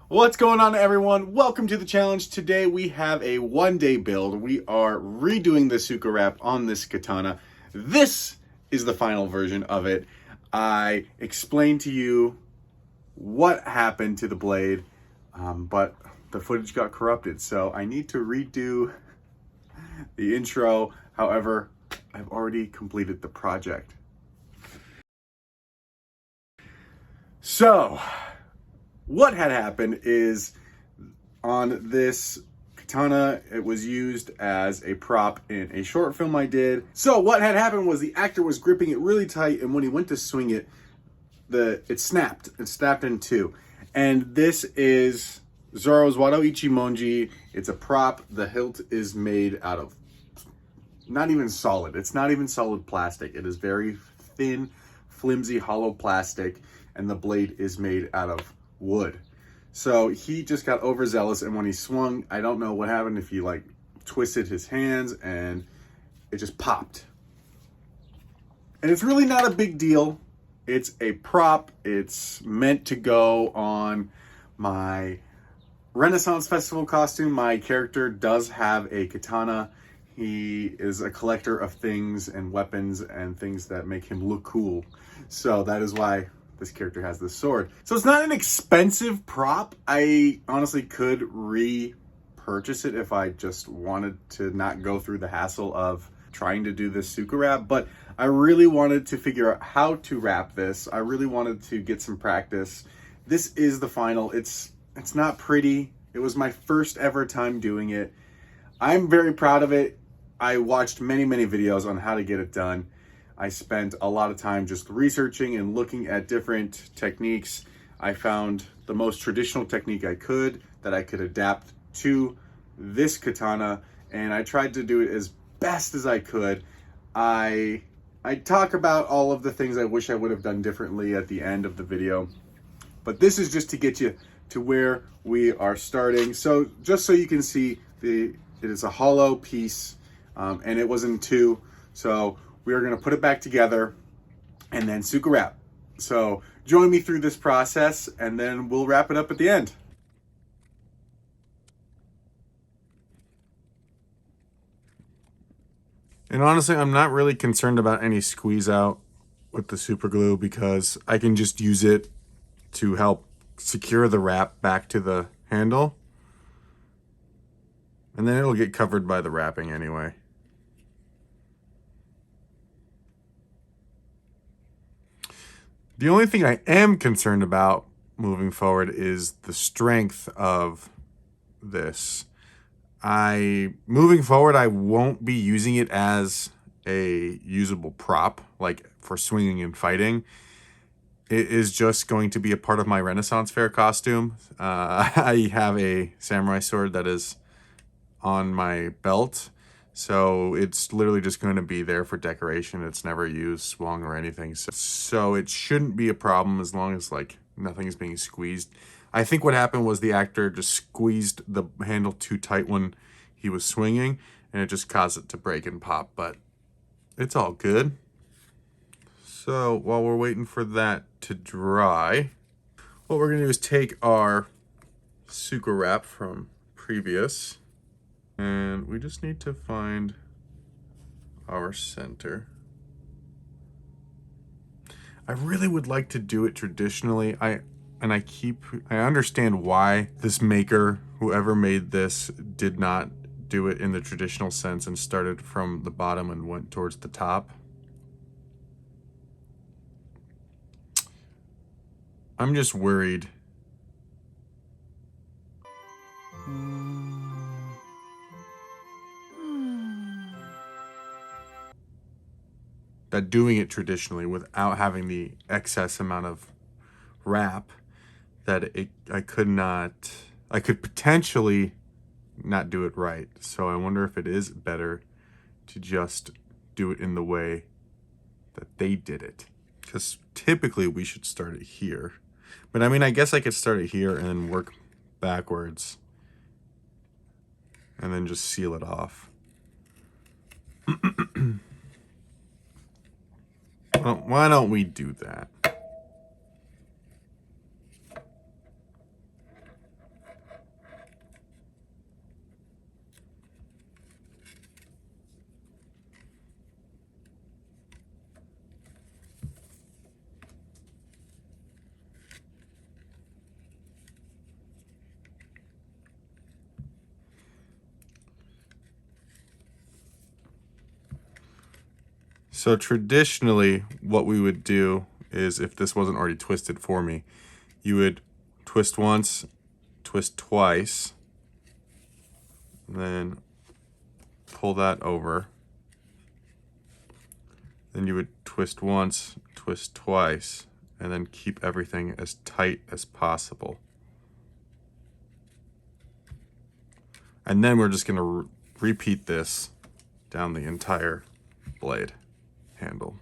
What's going on, everyone? Welcome to the challenge. Today we have a one-day build. We are redoing the tsuka wrap on this katana. This is the final version of it. I explained to you what happened to the blade, but the footage got corrupted, so I need to redo the intro. However, I've already completed the project. So, what had happened is on this katana, it was used as a prop in a short film I did. So what had happened was the actor was gripping it really tight, and when he went to swing it, it snapped. It snapped in two. And this is Zoro's Ichi. It's a prop. The hilt is made out of not even solid. It's not even solid plastic. It is very thin, flimsy, hollow plastic, and the blade is made out of wood. So he just got overzealous, and when he swung, I don't know what happened, if he like twisted his hands and it just popped. And it's really not a big deal. It's a prop. It's meant to go on my Renaissance Festival costume. My character does have a katana. He is a collector of things and weapons and things that make him look cool. So that is why this character has this sword. So it's not an expensive prop. I honestly could repurchase it if I just wanted to not go through the hassle of trying to do this tsuka wrap, but I really wanted to figure out how to wrap this. I really wanted to get some practice. This is the final. It's not pretty. It was my first ever time doing it. I'm very proud of it. I watched many videos on how to get it done. I spent a lot of time just researching and looking at different techniques. I found the most traditional technique I could that I could adapt to this katana, and I tried to do it as best as I could. I talk about all of the things I wish I would have done differently at the end of the video, but this is just to get you to where we are starting. So just so you can see, it is a hollow piece, and it was in two. So we are going to put it back together and then tsuka wrap. So join me through this process, and then we'll wrap it up at the end. And honestly, I'm not really concerned about any squeeze out with the super glue, because I can just use it to help secure the wrap back to the handle. And then it'll get covered by the wrapping anyway. The only thing I am concerned about moving forward is the strength of this. Moving forward, I won't be using it as a usable prop, like for swinging and fighting. It is just going to be a part of my Renaissance Fair costume. I have a samurai sword that is on my belt, so it's literally just going to be there for decoration. It's never used, swung, or anything. So it shouldn't be a problem as long as like nothing is being squeezed. I think what happened was the actor just squeezed the handle too tight when he was swinging, and it just caused it to break and pop, but it's all good. So while we're waiting for that to dry, what we're gonna do is take our tsuka wrap from previous, and we just need to find our center. I really would like to do it traditionally. I understand why this maker, whoever made this, did not do it in the traditional sense and started from the bottom and went towards the top. I'm just worried that doing it traditionally without having the excess amount of wrap, that I could potentially not do it right. So I wonder if it is better to just do it in the way that they did it, because typically we should start it here. But I mean, I guess I could start it here and then work backwards and then just seal it off. Well, why don't we do that? So traditionally, what we would do is, if this wasn't already twisted for me, you would twist once, twist twice, then pull that over. Then you would twist once, twist twice, and then keep everything as tight as possible. And then we're just going to repeat this down the entire blade handle.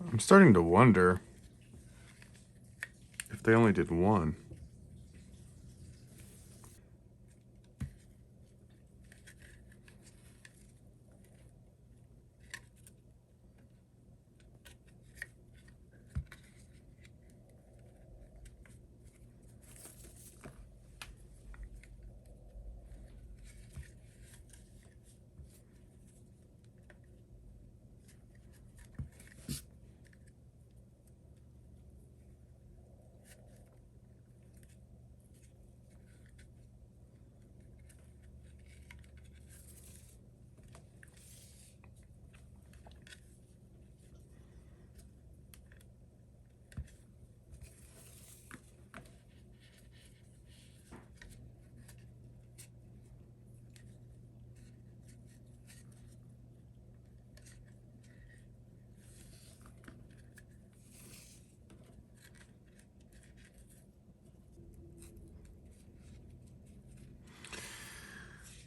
I'm starting to wonder if they only did one.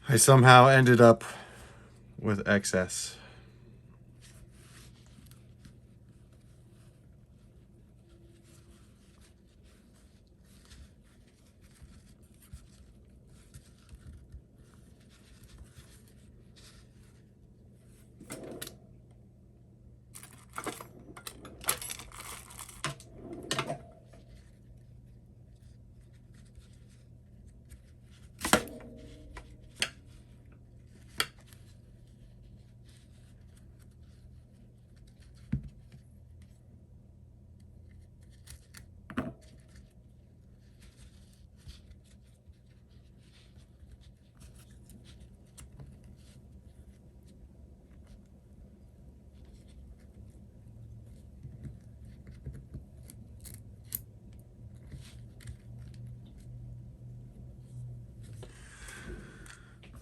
I somehow ended up with excess.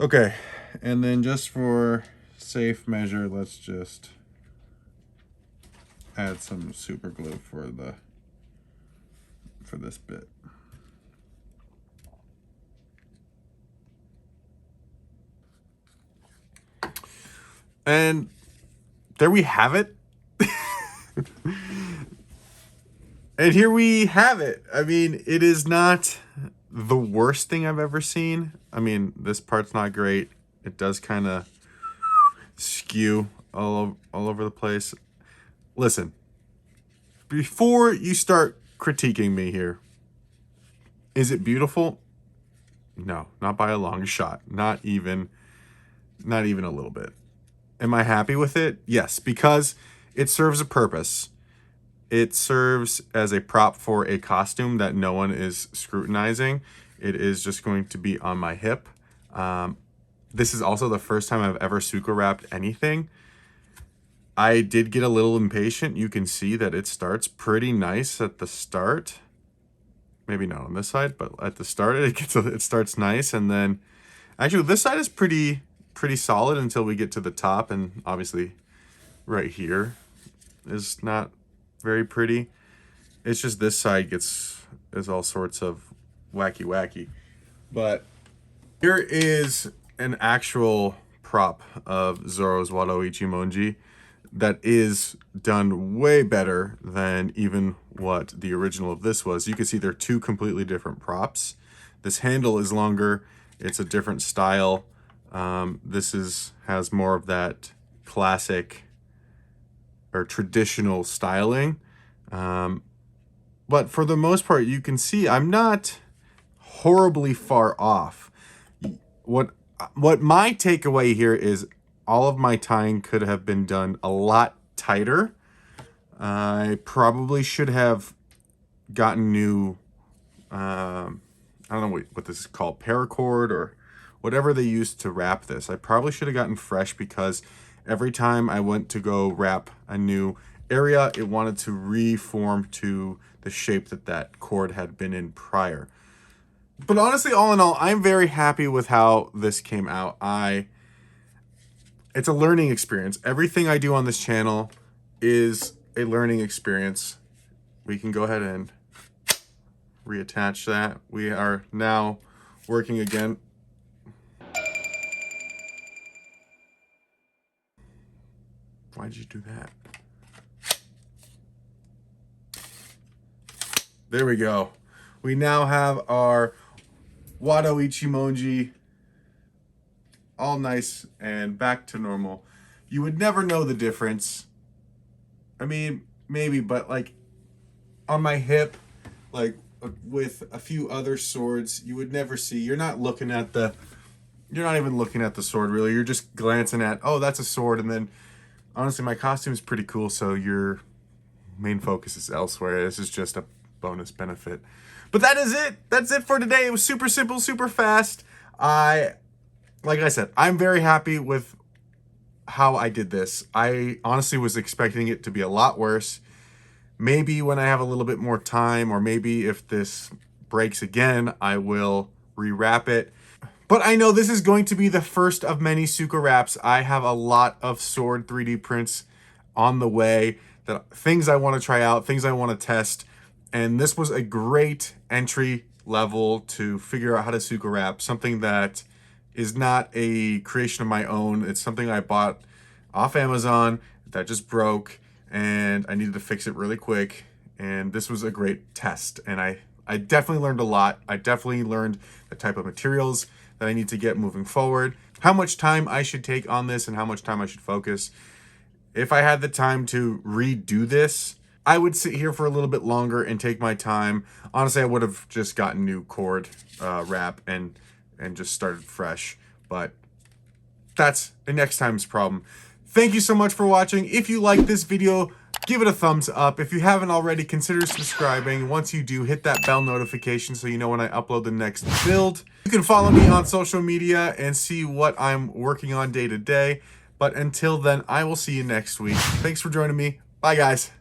Okay, and then just for safe measure, let's just add some super glue for this bit. And there we have it. And here we have it. I mean, it is not the worst thing I've ever seen. I mean, this part's not great. It does kind of skew all over the place. Listen, before you start critiquing me here, is it beautiful? No, not by a long shot. Not even a little bit. Am I happy with it? Yes, because it serves a purpose. It serves as a prop for a costume that no one is scrutinizing. It is just going to be on my hip. This is also the first time I've ever tsuka wrapped anything. I did get a little impatient. You can see that it starts pretty nice at the start. Maybe not on this side, but at the start it starts nice, and then actually this side is pretty solid until we get to the top, and obviously right here is not very pretty. It's just this side is all sorts of wacky. But here is an actual prop of Zoro's Wado Ichimonji that is done way better than even what the original of this was. You can see they're two completely different props. This handle is longer. It's a different style. This has more of that classic or traditional styling. But for the most part, you can see I'm not horribly far off. What my takeaway here is all of my tying could have been done a lot tighter. I probably should have gotten new, I don't know what this is called, paracord or whatever they used to wrap this. I probably should have gotten fresh, because every time I went to go wrap a new area, it wanted to reform to the shape that cord had been in prior. But honestly, all in all, I'm very happy with how this came out. It's a learning experience. Everything I do on this channel is a learning experience. We can go ahead and reattach that. We are now working again. Why did you do that? There we go. We now have our Wado Ichimonji all nice and back to normal. You would never know the difference. I mean, maybe, but like on my hip, like with a few other swords, you would never see. You're not even looking at the sword really. You're just glancing at, oh, that's a sword. And then honestly, my costume is pretty cool, so your main focus is elsewhere. This is just a bonus benefit. But that is it. That's it for today. It was super simple, super fast. Like I said, I'm very happy with how I did this. I honestly was expecting it to be a lot worse. Maybe when I have a little bit more time, or maybe if this breaks again, I will rewrap it. But I know this is going to be the first of many tsuka wraps. I have a lot of sword 3D prints on the way, things I want to try out, things I want to test. And this was a great entry level to figure out how to tsuka wrap, something that is not a creation of my own. It's something I bought off Amazon that just broke, and I needed to fix it really quick. And this was a great test. And I definitely learned a lot. I definitely learned the type of materials that I need to get moving forward, how much time I should take on this, and how much time I should focus. If I had the time to redo this, I would sit here for a little bit longer and take my time. Honestly, I would have just gotten new cord wrap and just started fresh. But that's the next time's problem. Thank you so much for watching. If you like this video, give it a thumbs up. If you haven't already, consider subscribing. Once you do, hit that bell notification so you know when I upload the next build. You can follow me on social media and see what I'm working on day to day. But until then, I will see you next week. Thanks for joining me. Bye, guys.